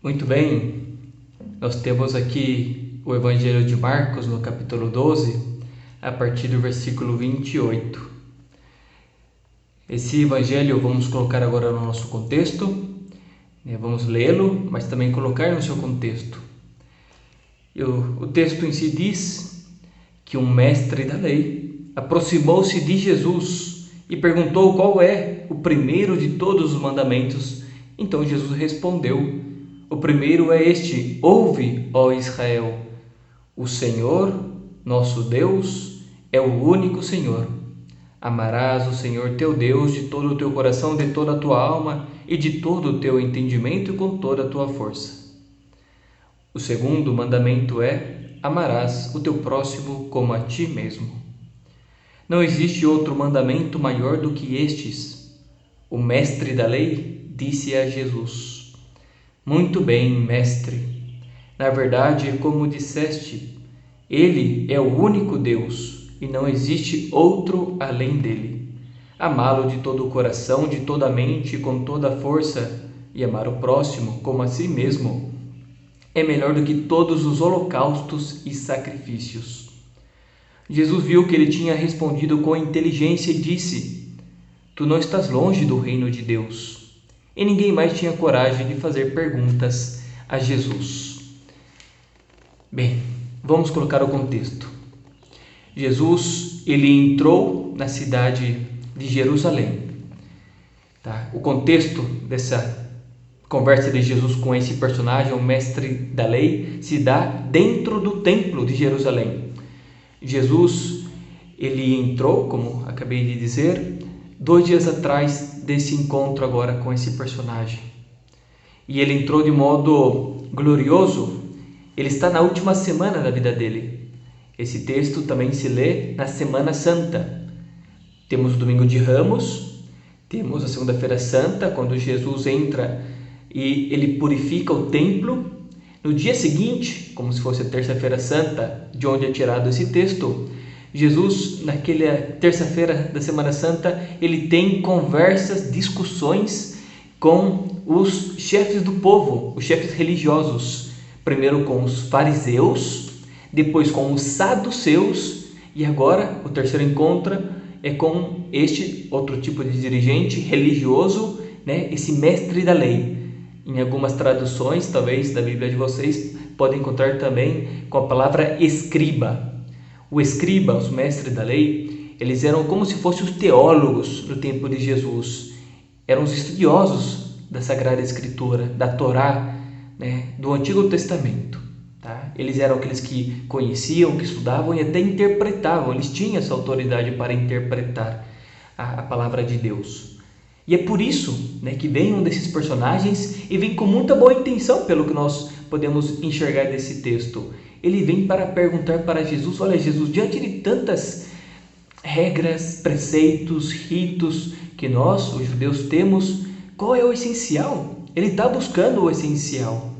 Muito bem, nós temos aqui o Evangelho de Marcos no capítulo 12, a partir do versículo 28. Esse Evangelho vamos colocar agora no nosso contexto, vamos lê-lo, mas também colocar no seu contexto. O texto em si diz que um mestre da lei aproximou-se de Jesus e perguntou qual é o primeiro de todos os mandamentos. Então Jesus respondeu: o primeiro é este: ouve, ó Israel, o Senhor, nosso Deus, é o único Senhor. Amarás o Senhor teu Deus de todo o teu coração, de toda a tua alma e de todo o teu entendimento e com toda a tua força. O segundo mandamento é: amarás o teu próximo como a ti mesmo. Não existe outro mandamento maior do que estes. O mestre da lei disse a Jesus: muito bem, mestre. Na verdade, como disseste, Ele é o único Deus e não existe outro além dele. Amá-lo de todo o coração, de toda a mente, com toda a força, e amar o próximo como a si mesmo é melhor do que todos os holocaustos e sacrifícios. Jesus viu que ele tinha respondido com inteligência e disse: tu não estás longe do reino de Deus. E ninguém mais tinha coragem de fazer perguntas a Jesus. Bem, vamos colocar o contexto. Jesus, ele entrou na cidade de Jerusalém. O contexto dessa conversa de Jesus com esse personagem, o mestre da lei, se dá dentro do templo de Jerusalém. Jesus, ele entrou, como acabei de dizer, 2 dias atrás desse encontro agora com esse personagem. E ele entrou de modo glorioso. Ele está na última semana da vida dele. Esse texto também se lê na Semana Santa. Temos o Domingo de Ramos, temos a Segunda-feira Santa, quando Jesus entra e ele purifica o templo. No dia seguinte, como se fosse a Terça-feira Santa, de onde é tirado esse texto, Jesus, naquela terça-feira da Semana Santa, ele tem conversas, discussões com os chefes do povo, os chefes religiosos. Primeiro com os fariseus, depois com os saduceus e agora o terceiro encontro é com este outro tipo de dirigente religioso, esse mestre da lei. Em algumas traduções, talvez, da Bíblia de vocês, podem encontrar também com a palavra escriba. O escriba, os mestres da lei, eles eram como se fossem os teólogos no tempo de Jesus. Eram os estudiosos da Sagrada Escritura, da Torá, do Antigo Testamento. Eles eram aqueles que conheciam, que estudavam e até interpretavam. Eles tinham essa autoridade para interpretar a palavra de Deus. E é por isso que vem um desses personagens e vem com muita boa intenção, pelo que nós podemos enxergar desse texto. Ele vem para perguntar para Jesus: olha, Jesus, diante de tantas regras, preceitos, ritos que nós, os judeus, temos, qual é o essencial? Ele está buscando o essencial.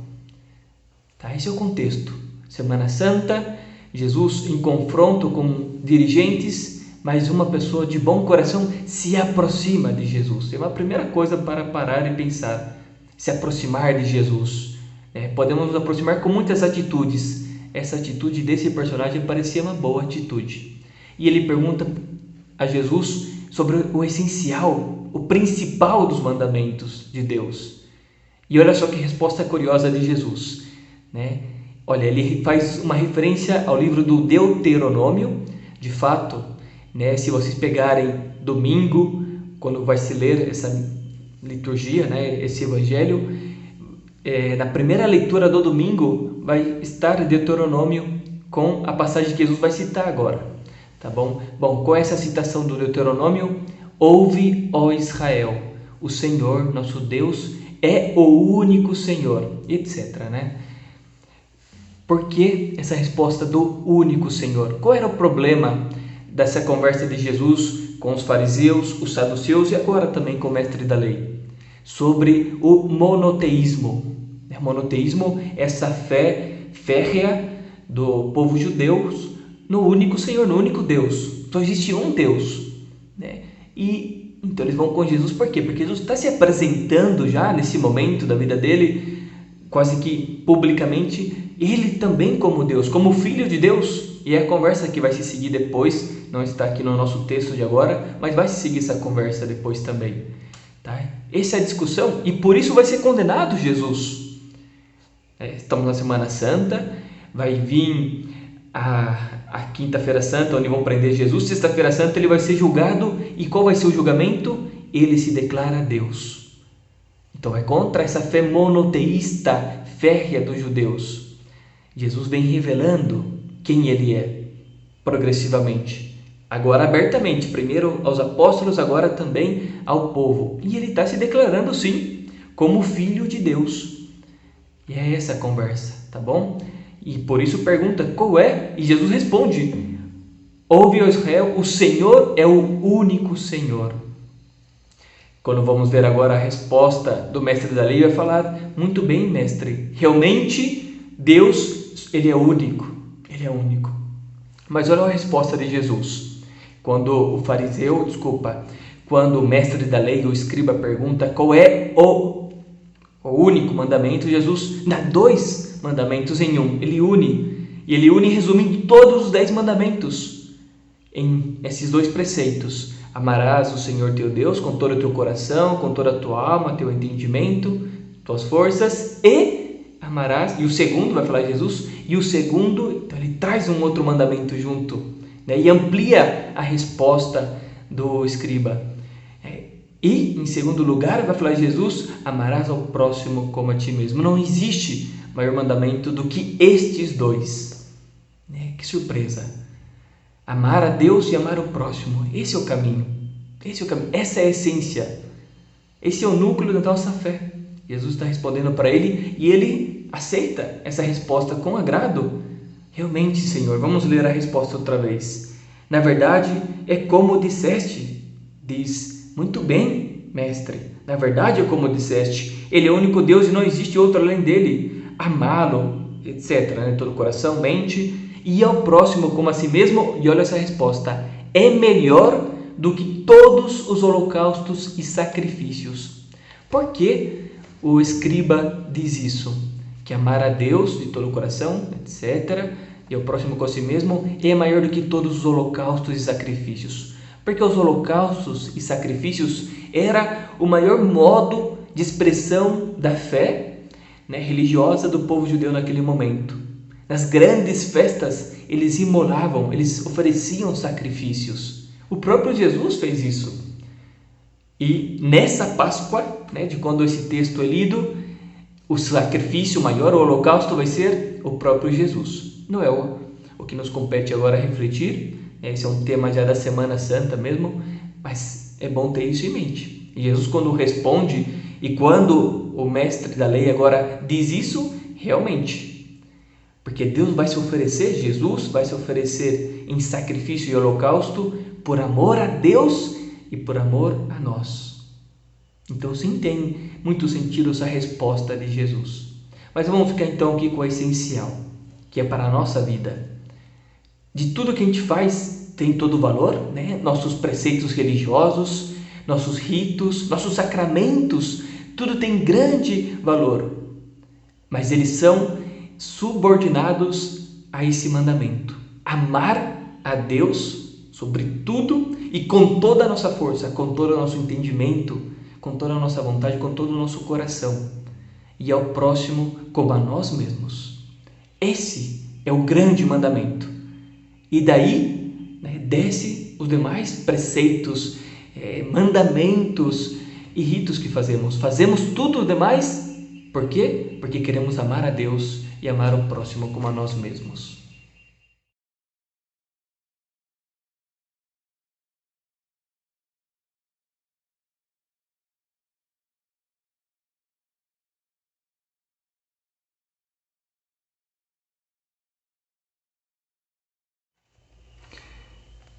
Esse é o contexto. Semana Santa, Jesus em confronto com dirigentes, mas uma pessoa de bom coração se aproxima de Jesus. É uma primeira coisa para parar e pensar: se aproximar de Jesus. Podemos nos aproximar com muitas atitudes. Essa atitude desse personagem parecia uma boa atitude. E ele pergunta a Jesus sobre o essencial, o principal dos mandamentos de Deus. E olha só que resposta curiosa de Jesus. Olha, ele faz uma referência ao livro do Deuteronômio. De fato, se vocês pegarem domingo, quando vai se ler essa liturgia, esse evangelho, na primeira leitura do domingo vai estar Deuteronômio com a passagem que Jesus vai citar agora. Tá bom? Bom, com essa citação do Deuteronômio: ouve, ó Israel, o Senhor, nosso Deus, é o único Senhor, etc. Por que essa resposta do único Senhor? Qual era o problema dessa conversa de Jesus com os fariseus, os saduceus e agora também com o mestre da lei? Sobre o monoteísmo. O monoteísmo é essa fé férrea do povo judeu no único Senhor, no único Deus. Só existe um Deus. E então eles vão com Jesus, por quê? Porque Jesus está se apresentando já nesse momento da vida dele quase que publicamente, ele também como Deus, como Filho de Deus. E é a conversa que vai se seguir depois, não está aqui no nosso texto de agora, mas vai se seguir essa conversa depois também. Tá? Essa é a discussão, e por isso vai ser condenado Jesus. Estamos na Semana Santa, vai vir a Quinta-feira Santa, onde vão prender Jesus. Sexta-feira Santa ele vai ser julgado, e qual vai ser o julgamento? Ele se declara Deus. Então vai contra essa fé monoteísta férrea dos judeus. Jesus vem revelando quem ele é, progressivamente. Agora abertamente, primeiro aos apóstolos, agora também ao povo. E ele está se declarando, sim, como Filho de Deus. E é essa a conversa, tá bom? E por isso pergunta, qual é? E Jesus responde, ouve, ó Israel, o Senhor é o único Senhor. Quando vamos ver agora a resposta do mestre da lei, vai falar, muito bem, mestre, realmente Deus, ele é único. Ele é único. Mas olha a resposta de Jesus. Quando o mestre da lei, o escriba, pergunta qual é o único mandamento, Jesus dá 2 mandamentos em um. Ele une. E ele une resumindo todos os 10 mandamentos em esses 2 preceitos. Amarás o Senhor teu Deus com todo o teu coração, com toda a tua alma, teu entendimento, tuas forças, e amarás, e o segundo, vai falar Jesus, e o segundo, então ele traz um outro mandamento junto, né, e amplia a resposta do escriba. E, em segundo lugar, vai falar Jesus, amarás ao próximo como a ti mesmo. Não existe maior mandamento do que estes 2. Que surpresa! Amar a Deus e amar o próximo. Esse é o caminho. Essa é a essência. Esse é o núcleo da nossa fé. Jesus está respondendo para ele e ele aceita essa resposta com agrado. Realmente, Senhor, vamos ler a resposta outra vez. Na verdade, é como disseste. Diz, muito bem, mestre. Na verdade, é como disseste. Ele é o único Deus e não existe outro além dele. Amá-lo, etc. Todo o coração, mente, e ao próximo como a si mesmo. E olha essa resposta. É melhor do que todos os holocaustos e sacrifícios. Por que o escriba diz isso? Que amar a Deus de todo o coração, etc., e ao próximo com a si mesmo, é maior do que todos os holocaustos e sacrifícios. Porque os holocaustos e sacrifícios era o maior modo de expressão da fé, religiosa do povo judeu naquele momento. Nas grandes festas, eles imolavam, eles ofereciam sacrifícios. O próprio Jesus fez isso. E nessa Páscoa, de quando esse texto é lido, o sacrifício maior, o holocausto, vai ser o próprio Jesus. Não é o que nos compete agora refletir. Esse é um tema já da Semana Santa mesmo, mas é bom ter isso em mente. E Jesus, quando responde e quando o mestre da lei agora diz isso, realmente, porque Deus vai se oferecer, Jesus vai se oferecer em sacrifício e holocausto por amor a Deus e por amor a nós. Então sim, tem muito sentido essa resposta de Jesus. Mas vamos ficar então aqui com o essencial, que é para a nossa vida. De tudo que a gente faz tem todo o valor, Nossos preceitos religiosos, nossos ritos, nossos sacramentos, tudo tem grande valor. Mas eles são subordinados a esse mandamento. Amar a Deus sobre tudo e com toda a nossa força, com todo o nosso entendimento, com toda a nossa vontade, com todo o nosso coração. E ao próximo como a nós mesmos. Esse é o grande mandamento. E daí, desce os demais preceitos, mandamentos e ritos que fazemos. Fazemos tudo o demais, por quê? Porque queremos amar a Deus e amar o próximo como a nós mesmos.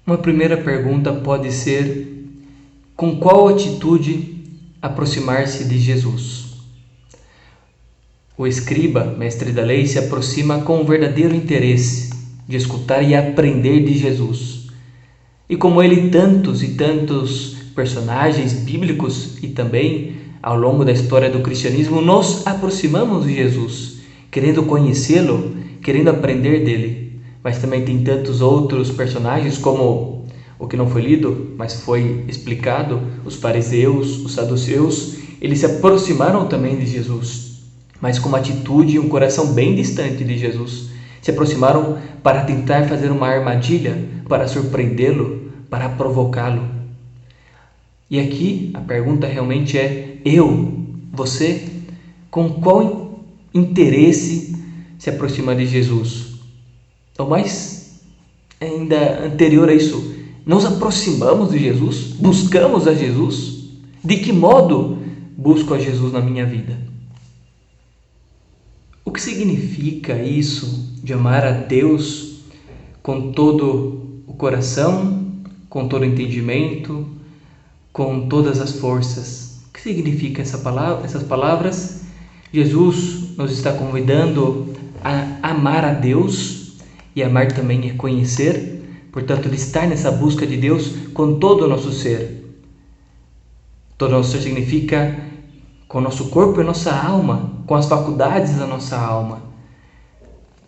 Uma primeira pergunta pode ser: com qual atitude aproximar-se de Jesus? O escriba, mestre da lei, se aproxima com um verdadeiro interesse de escutar e aprender de Jesus. E como ele, tantos e tantos personagens bíblicos e também ao longo da história do cristianismo, nos aproximamos de Jesus, querendo conhecê-lo, querendo aprender dele. Mas também tem tantos outros personagens, como o que não foi lido, mas foi explicado, os fariseus, os saduceus. Eles se aproximaram também de Jesus, mas com uma atitude e um coração bem distante de Jesus. Se aproximaram para tentar fazer uma armadilha, para surpreendê-lo, para provocá-lo. E aqui a pergunta realmente é: você, com qual interesse se aproxima de Jesus? Ou mais ainda anterior a isso, nos aproximamos de Jesus? Buscamos a Jesus? De que modo busco a Jesus na minha vida? O que significa isso de amar a Deus com todo o coração, com todo o entendimento, com todas as forças? O que significa essas palavras? Jesus nos está convidando a amar a Deus, e amar também é conhecer, portanto, de estar nessa busca de Deus com todo o nosso ser. Todo o nosso ser significa com o nosso corpo e nossa alma, com as faculdades da nossa alma.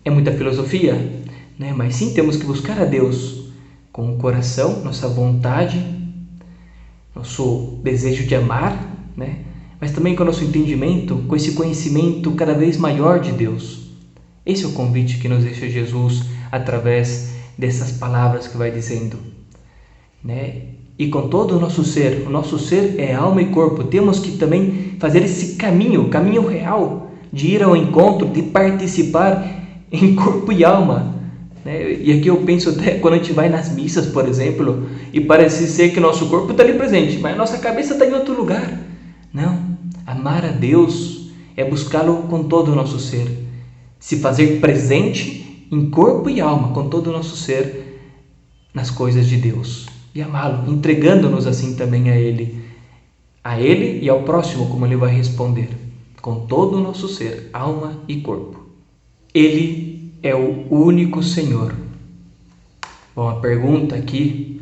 É muita filosofia, né? Mas sim, temos que buscar a Deus com o coração, nossa vontade, nosso desejo de amar, né? Mas também com o nosso entendimento, com esse conhecimento cada vez maior de Deus. Esse é o convite que nos deixa Jesus através dessas palavras que vai dizendo, né? E com todo o nosso ser é alma e corpo. Temos que também fazer esse caminho real, de ir ao encontro, de participar em corpo e alma, né? E aqui eu penso até quando a gente vai nas missas, por exemplo, e parece ser que nosso corpo está ali presente, mas a nossa cabeça está em outro lugar. Não, amar a Deus é buscá-lo com todo o nosso ser, se fazer presente em corpo e alma, com todo o nosso ser, nas coisas de Deus, e amá-lo, entregando-nos assim também a Ele e ao próximo, como Ele vai responder, com todo o nosso ser, alma e corpo. Ele é o único Senhor. Bom, a pergunta aqui,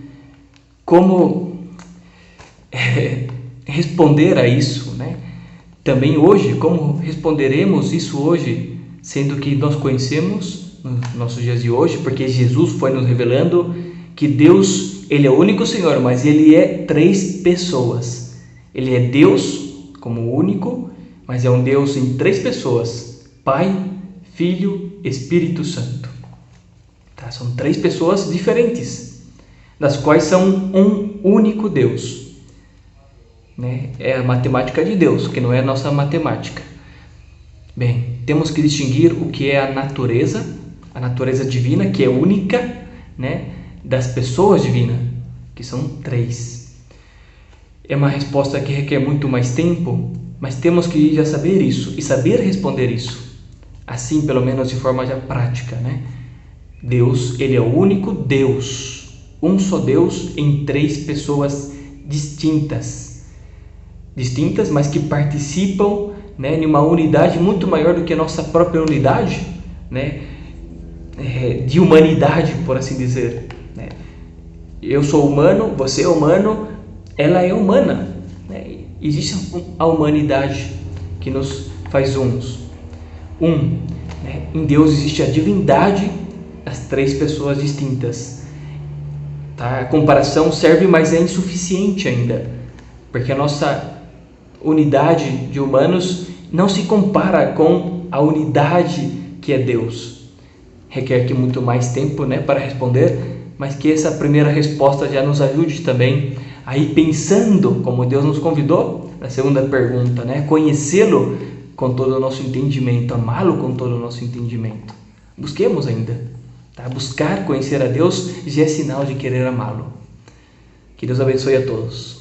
como responder a isso, né? Também hoje, como responderemos isso hoje, sendo que nós conhecemos nos nossos dias de hoje, porque Jesus foi nos revelando que Deus, Ele é o único Senhor, mas Ele é 3 pessoas. Ele é Deus como único, mas é um Deus em 3 pessoas: Pai, Filho, Espírito Santo. Tá? São 3 pessoas diferentes, das quais são um único Deus, né? É a matemática de Deus, que não é a nossa matemática. Bem, temos que distinguir o que é a natureza divina, que é única, né, das pessoas divinas, que são 3. É uma resposta que requer muito mais tempo, mas temos que já saber isso e saber responder isso, assim, pelo menos de forma já prática, né? Deus, Ele é o único Deus, um só Deus em 3 pessoas distintas, mas que participam, né, em uma unidade muito maior do que a nossa própria unidade, né, de humanidade, por assim dizer, né? Eu sou humano, você é humano, ela é humana, né? Existe a humanidade que nos faz uns. Né? Em Deus existe a divindade das 3 pessoas distintas. Tá? A comparação serve, mas é insuficiente ainda, porque a nossa unidade de humanos não se compara com a unidade que é Deus. Requer aqui muito mais tempo, né, para responder, mas que essa primeira resposta já nos ajude também a ir pensando, como Deus nos convidou na segunda pergunta, né, conhecê-lo com todo o nosso entendimento, amá-lo com todo o nosso entendimento. Busquemos ainda, tá? Buscar conhecer a Deus já é sinal de querer amá-lo. Que Deus abençoe a todos.